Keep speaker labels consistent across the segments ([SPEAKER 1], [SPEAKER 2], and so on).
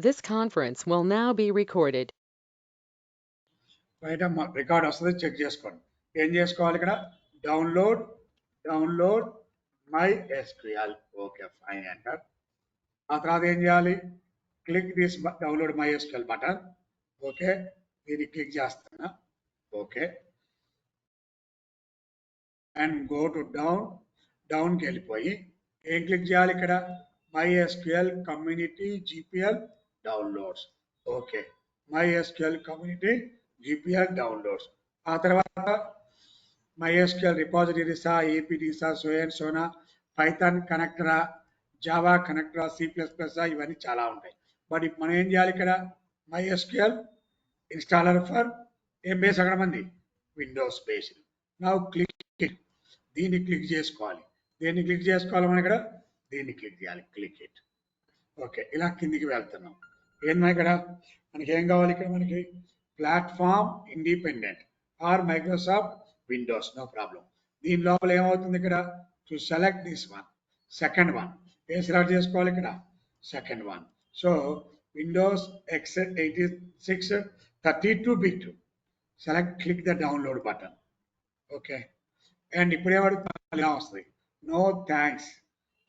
[SPEAKER 1] This conference will now be recorded.
[SPEAKER 2] Right అమ్మా record వస్తుంది check చేసుకోండి. ఏం చేసుకోవాలి ఇక్కడ? Download MySQL. Okay fine అంటారు. ఆ తర్వాత ఏం చేయాలి? Click this download MySQL button. Okay దీన్ని క్లిక్ చేస్తున్నా. ఓకే అండ్ గో టు డౌన్కి వెళ్ళిపోయి ఏం క్లిక్ చేయాలి ఇక్కడ? MySQL community GPL downloads. Okay MySQL community GPL downloads. ఆ తర్వాత MySQL రిపాజిటరీసా, ఏపీటీసా, సో అండ్ సోనా, పైథాన్ కనెక్టరా, జావా కనెక్టరా, C++, ఇవన్నీ చాలా ఉంటాయి. బట్ ఇప్పుడు మనం ఏం చేయాలి ఇక్కడ? MySQL ఇన్స్టాలర్ ఫర్ ఏం బేస్ అక్కడ మంది? Windows base. నా క్లిక్ దీన్ని క్లిక్ చేసుకోవాలి. దేన్ని క్లిక్ చేసుకోవాలి మనం ఇక్కడ? దీన్ని క్లిక్ చేయాలి. Click it. ఓకే ఇలా కిందికి వెళ్తున్నాం. ఏంది ఇక్కడ మనకి ఏం కావాలి? ఇక్కడ మనకి platform independent or Microsoft Windows, no problem. దీని లోపల ఏమవుతుంది ఇక్కడ? To select this one, second one. ఏం సెలెక్ట్ చేసుకోవాలి ఇక్కడ? Second one. So Windows x86 32-bit. Select click the download button. Okay and ఇప్పుడు ఏమడుగుతుంది? వస్తుంది నో థ్యాంక్స్,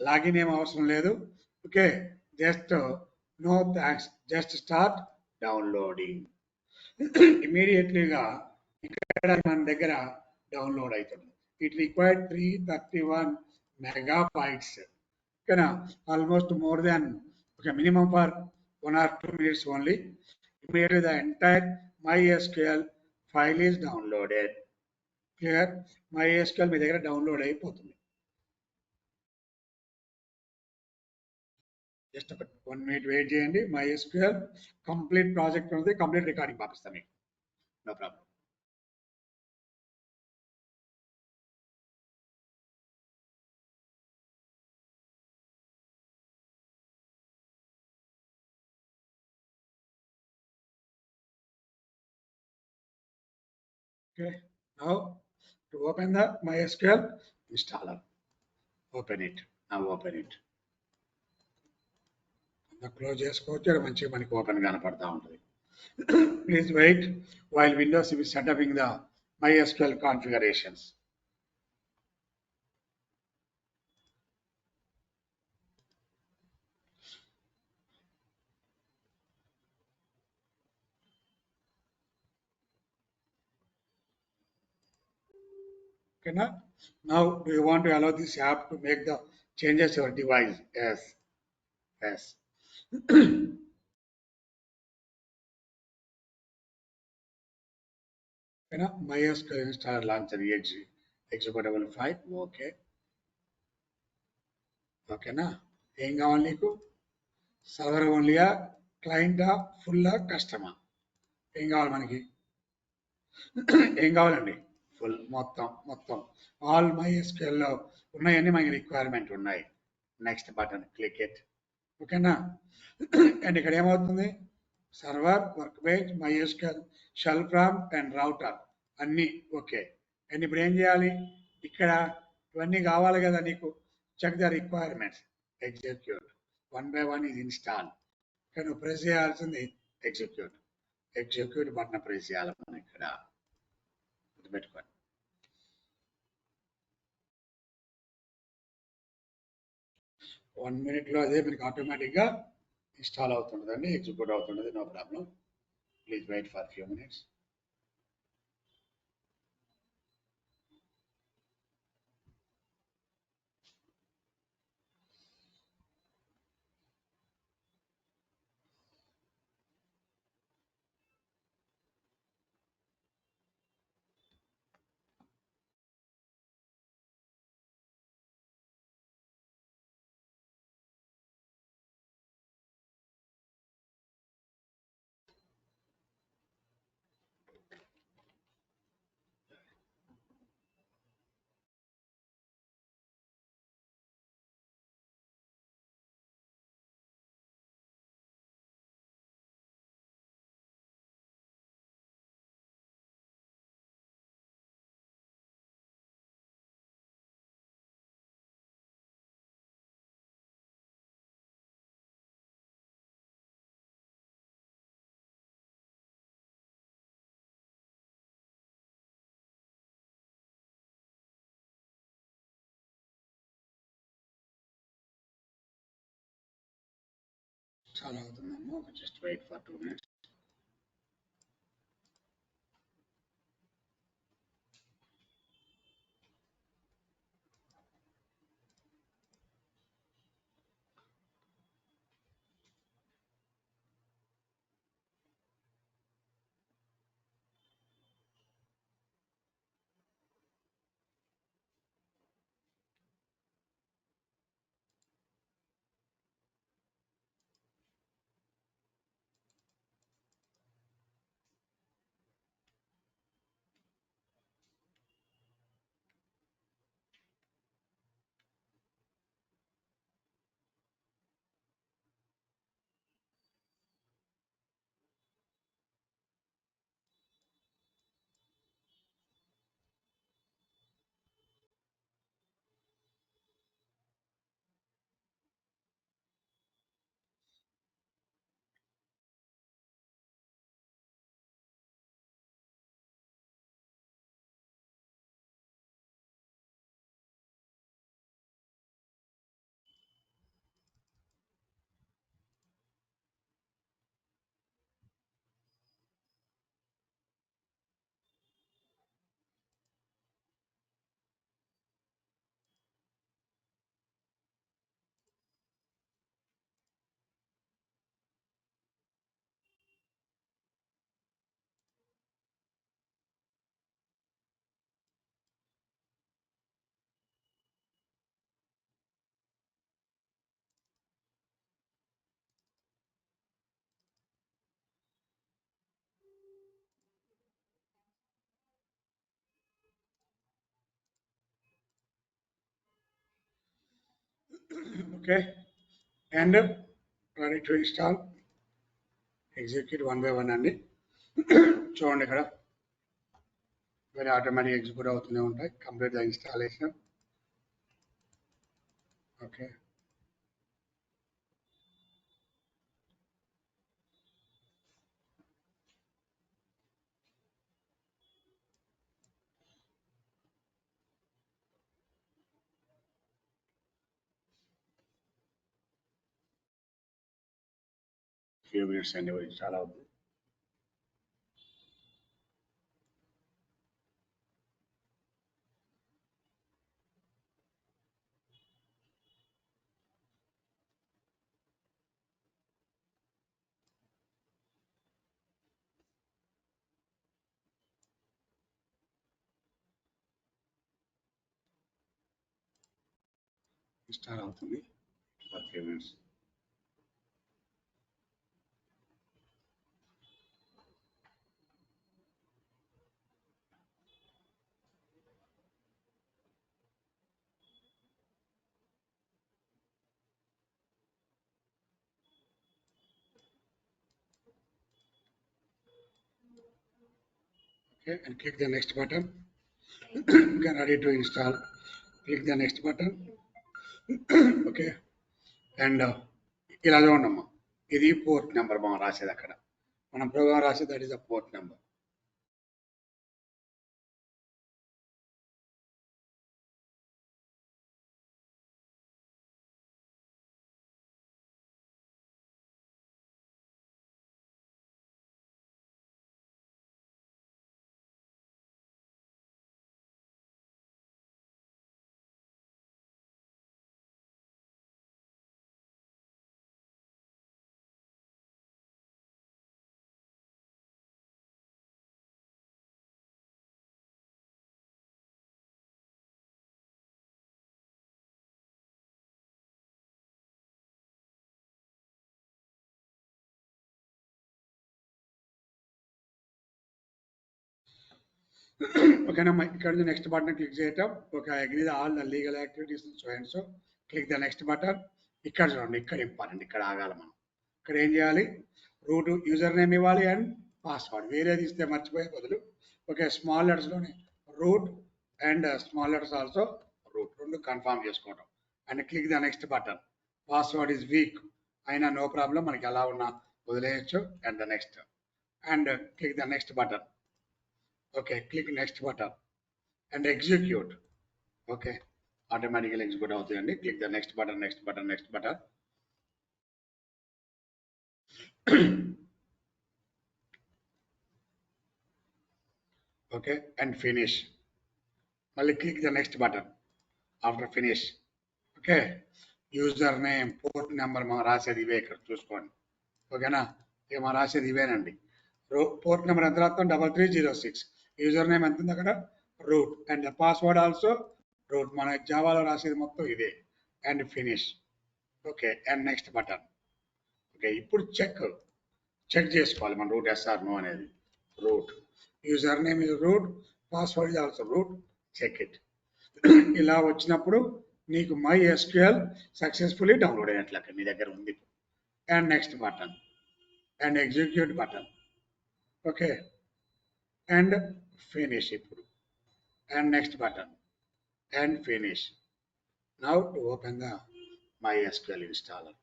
[SPEAKER 2] లాగిన్ ఏం అవసరం లేదు. Okay just no thanks, just start downloading. ఇమీడియట్లీగా ఇక్కడ మన దగ్గర డౌన్లోడ్ అవుతుంది. It required 331 megabytes. ఓకేనా? Almost more than minimum for 1 or 2 minutes only. Immediately the entire MySQL file is downloaded. Clear? MySQL మీ దగ్గర డౌన్లోడ్ అయిపోతుంది. జస్ట్ ఒక 1 minute వెయిట్ చేయండి. MySQL కంప్లీట్ ప్రాజెక్ట్ ఉంది, కంప్లీట్ రికార్డింగ్ పంపిస్తాను మీకు. No problem. Okay, now to open the MySQL installer, open it. Now open it. Close చేసుకోవచ్చు, మంచిగా మనకి ఓపెన్ కనపడతా ఉంటుంది. Please wait while Windows is setting the MySQL configurations. Okay, now do you want to allow this app to make the changes your device? Yes, yes. MySQL installer launcher executable file. Okay, ఓకేనా? ఏం కావాలి నీకు? Server ఓన్లీయా, క్లయింటా, ఫుల్లా, కస్టమా? ఏం కావాలి మనకి? ఏం కావాలండి? Full, మొత్తం ఆల్ MySQL ఉన్నాయని మనకి రిక్వైర్మెంట్ ఉన్నాయి. Next button click it. ఓకేనా? అండ్ ఇక్కడ ఏమవుతుంది? Server, work base, MySQL shell prompt and router అన్నీ ఓకే. అండ్ ఇప్పుడు ఏం చేయాలి? ఇక్కడ ఇవన్నీ కావాలి కదా నీకు. Check the requirements, execute. 1 by 1 ఇది ఇన్స్టాల్. ఇక్కడ నువ్వు ప్రెస్ చేయాల్సింది ఎగ్జిక్యూట్ బటన్ ప్రెస్ చేయాలి మనం ఇక్కడ. గుర్తుపెట్టుకోండి. వన్ మినిట్లో అదే మీకు ఆటోమేటిక్గా ఇన్స్టాల్ అవుతుంటుందండి, ఎగ్జిక్యూట్ అవుతుంటుంది. No problem. Please wait for few minutes. చాలా అవుతుందమ్మా. Just wait for 2 minutes. Okay, and ready to install. Execute one by one అండి. చూడండి ఇక్కడ very automatic execute అవుతూనే ఉంటాయి. Complete the installation. Okay. Few minutes అండి install అవుతుంది. Install అవుతుంది. For few minutes. Okay, and click the next button. Get ready to install. Click the next button. Okay, and ఇలా చూడమ్మా, ఇది పోర్ట్ నెంబర్ మనం రాసేది అక్కడ. మనం ప్రోగ్రామ్ రాసేది that is the port number. ఓకేనమ్మా, ఇక్కడ నుంచి నెక్స్ట్ బటన్ క్లిక్ చేయటం. Okay, I agree all the legal activities so and so. Click the next button. ఇక్కడ చూడండి, ఇక్కడ ఇంపార్టెంట్, ఇక్కడ ఆగాలి మనం. ఇక్కడ ఏం చేయాలి? రూట్ యూజర్ నేమ్ ఇవ్వాలి అండ్ పాస్వర్డ్. వేరేది ఇస్తే మర్చిపోయే బదులు ఓకే స్మాల్ లెటర్స్లోనే root and small letters also root రెండు కన్ఫర్మ్ చేసుకోవడం. And click the next button. Password is weak అయినా నో ప్రాబ్లం, మనకి ఎలా ఉన్నా వదిలేయచ్చు. And the next and click the next button. Okay, click next button and execute. Okay, automatically execute అవుతాయండి. Click the next button, next button, next button. Okay, and finish. Mali click the next button after finish. Okay, user name port number మనం రాసేది ఇవే ఇక్కడ చూసుకోండి. ఓకేనా, ఇక మనం రాసేది ఇవేనండి. పోర్ట్ నెంబర్ ఎంత రాస్తాం 3306. యూజర్ నేమ్ ఎంత ఉంది అక్కడ root, and the password also root. మన జావాలో రాసేది మొత్తం ఇదే. And finish. Okay, and next button. Okay, ఇప్పుడు చెక్ చేసుకోవాలి మన రూట్ ఎస్ఆర్ నో అనేది. Root user name is root, password is also root. Check it. ఇలా వచ్చినప్పుడు నీకు మై ఎస్క్యూఎల్ సక్సెస్ఫుల్లీ డౌన్లోడ్ అయినట్లయితే మీ దగ్గర ఉంది. And next button and execute button. Okay, and finish ఇప్పుడు. And next button and finish. Now to open the MySQL installer.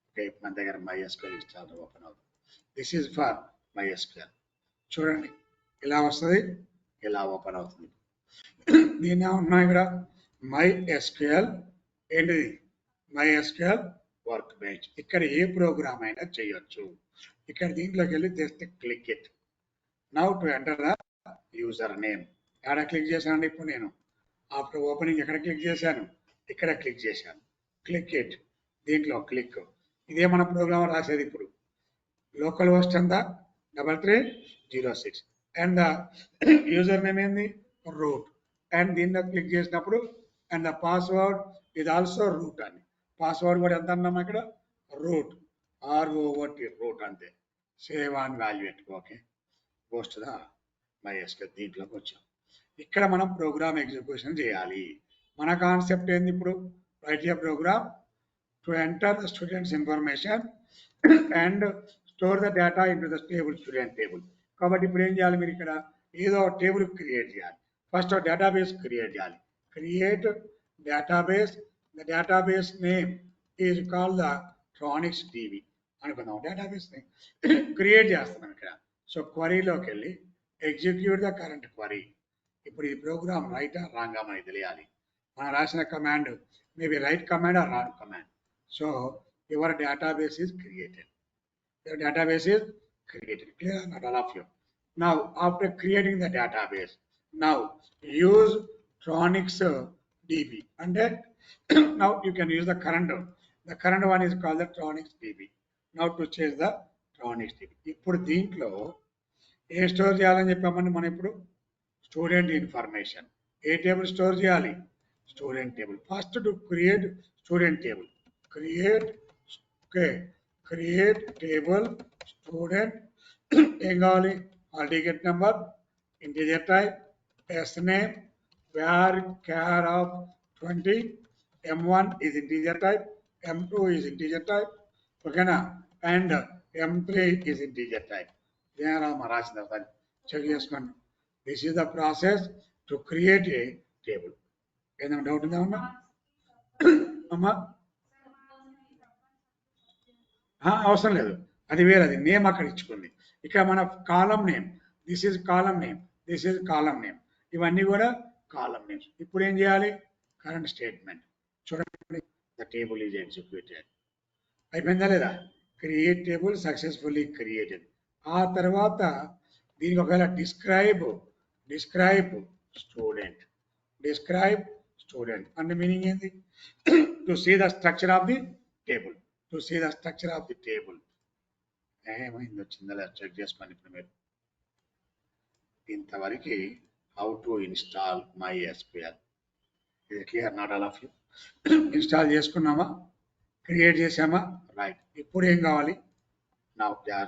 [SPEAKER 2] Okay, మన దగ్గర మై ఎస్క్యూఎల్ ఇన్స్టాలర్ ఓపెన్ అవుతుంది. This is for MySQL. చూడండి ఇలా వస్తుంది, ఇలా open అవుతుంది. దీని ఉన్నాయి ఇక్కడ మై ఎస్క్యూఎల్ ఏంటిది, మై ఎస్క్యూఎల్ వర్క్ బెంచ్. ఇక్కడ ఏ ప్రోగ్రామ్ అయినా చేయొచ్చు. ఇక్కడ దీంట్లోకి వెళ్ళి just click it. Now to enter the user name. ఎక్కడ క్లిక్ చేశానండి ఇప్పుడు నేను? ఆఫ్టర్ ఓపెనింగ్ ఎక్కడ క్లిక్ చేశాను? ఇక్కడ క్లిక్ చేశాను. Click it. దీంట్లో క్లిక్. ఇదే మన ప్రోగ్రామ్ రాసేది ఇప్పుడు. లోకల్ హోస్ట్ అంతా 3306 అండ్ ద యూజర్ నేమ్ ఏంది రూట్. అండ్ దీంట్లో క్లిక్ చేసినప్పుడు అండ్ ద పాస్వర్డ్ ఇది ఆల్సో రూట్ అని. పాస్వర్డ్ కూడా ఎంత అన్నాం ఇక్కడ రూట్, ROOT రూట్ అంతే. Save on valuate. Okay, post the MySQL. దీంట్లోకి వచ్చాం. ఇక్కడ మనం ప్రోగ్రామ్ ఎగ్జిక్యూషన్ చేయాలి. మన కాన్సెప్ట్ ఏంది ఇప్పుడు? Write a program to enter the students information and store the data into the table, student table. కాబట్టి ఇప్పుడు ఏం చేయాలి? మీరు ఇక్కడ ఏదో టేబుల్ క్రియేట్ చేయాలి. ఫస్ట్ డేటాబేస్ క్రియేట్ చేయాలి. Create database. The database name is called the tronics DB అనుకుందాం. డేటాబేస్ నేమ్ క్రియేట్ చేస్తున్నాం ఇక్కడ. సో క్వరీలోకి వెళ్ళి ఎగ్జిక్యూట్ ద కరెంట్ క్వరీ. ఇప్పుడు ఈ ప్రోగ్రామ్ రైటా రాంగా మనకి తెలియాలి. మనం రాసిన command maybe right command or wrong command. So your database is created. Your database is created. Clear? Not all of you. Now, after creating the database, now use Tronics DB. And then now you can use the current one. The current one is called the Tronics DB. Now to change the Tronics DB. ఇప్పుడు దీంట్లో ఏ store చేయాలని చెప్పామని మనం ఇప్పుడు student information. ఏ table store చేయాలి? Student table. First to create student table. Create. Okay, create table student. ఏం కావాలి? Hall ticket number, integer type, S name, varchar of 20, M1 is integer type, M2 is integer type. ఓకేనా, and M3 is integer type. దేని రాసిన తర్వాత check చేసుకోండి. This is the process to create a table. ఏదైనా doubt ఉందా అమ్మా? అమ్మా అవసరం లేదు, అది వేరే. అది నేమ్ అక్కడ ఇచ్చుకుంది. ఇక్కడ మన column name. This is column name, this is column name. ఇవన్నీ కూడా కాలం నేమ్స్. ఇప్పుడు ఏం చేయాలి? Current statement. చూడండి, ద టేబుల్ ఈజ్ ఎగ్జిక్యూటెడ్. అయిపోయిందా లేదా? Create table successfully created. ఆ తర్వాత దీనికి ఒకవేళ డిస్క్రైబ్ స్టూడెంట్. డిస్క్రైబ్ స్టూడెంట్ అంటే మీనింగ్ ఏంది? To see the structure of the table. To see the structure of the table. ఏమైంది వచ్చిందా లేదా చెక్ చేసుకోండి ఇప్పుడు మీరు. ఇంతవరకు హౌ టు ఇన్స్టాల్ MySQL. ఇది clear? Not all of you. Install చేసుకున్నామా? క్రియేట్ చేసామా? రైట్. ఇప్పుడు ఏం కావాలి? నా